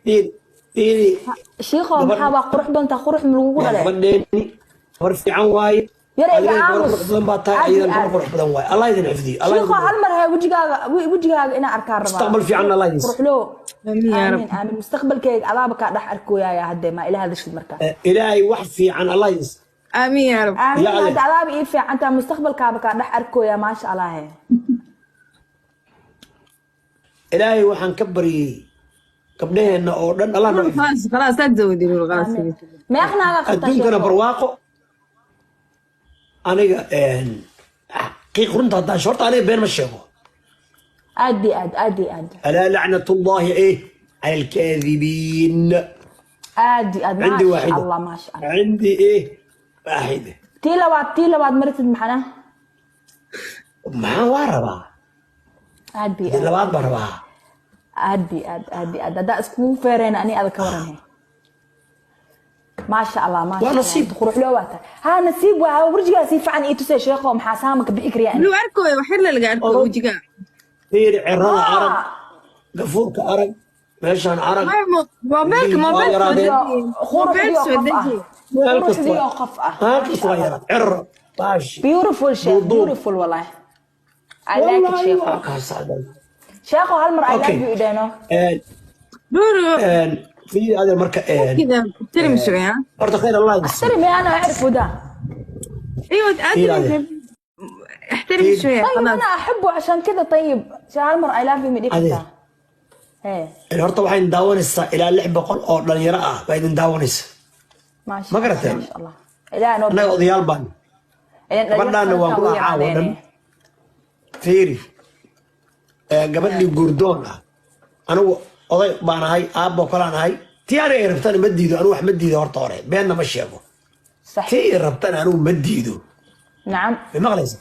فيري فيري شيخو محابا قروح دونتا قروح ملوغو دالي gabadheeni gabar fiican waaye يري adigana gabar عامس qurux badan baa tahay عادي ayadana gabar عادي qurux badan waaye allah idin xifdiyo allah شيخو idin هالمر هي وجهاga ina arkaan rabaa mustaqbal fiican allah idin قروح لو آمين يا رب. آمين آمين مستقبلكيga adaaba ka dhax arkooyaya hadde ma ilaha dashid marka ilaahay wax fiican allah idin آمين يا رب. آمين يا علي. hadda adaaba ii fiicanta mustaqbalkaaba ka dhax arkooya ma sha Allah ilaahay waxaan ka baryay gabdhaheena oo dhan allah noo xifdiyo خلاص خلاص لا تزودي خلاص. ما اخناga qabta adduunkana barwaaqo aniga qiiq runta haddaan shorta aniga been ma sheego ادي alaa lacnatullaahi على الكاذبين ادي ما عندي شاء واحدة الله ما شاء الله عندي واحدة تي لواد مرتد محنا ما وربا ادي لبعض بربا ادي دا اسكو فيرين اني هذا كورن ما شاء الله ما شاء الله ونصيب. تروح له وقتها ها نصيب ورجع سيف عن ايتو سي شيخو محاسامك بإكري يعني لو أركو وحلا اللي أركو وجيكا. فير عرض عرق قفورك عرق ماشان عرق موبايلك خروج دي وقف هاك صغيرة عرق ماشي بيوتيفول شيخ بيوتيفول والله I like it شيخو شيخو هالمر I like you إدينو دورو في هذا المركب كذا احترم شوية. برضه خير الله يقصر احترمي أنا أعرفه ده ايوه هذا. احترم شوية. طيب خلاص. أنا أحبه عشان كذا طيب هالمر I love you مديك هذا. ايه horta waxay daawanaysaa ilaa 600 oo dhalinyaro ah bay idin daawanaysaa ما شاء ما الله قرأتين؟ ما شاء الله لا أنا annaga odayaal baan gabadhaana waan ku caawadan fiiri gabadhii gurdoon ah anigu oday baan ahay aabbo kalaan ahay tii aniga rabtana ma diido anigu wax ma diido horta hore beenna ma sheego صح tii rabtana anigu ma diido نعم ma maqlaysaa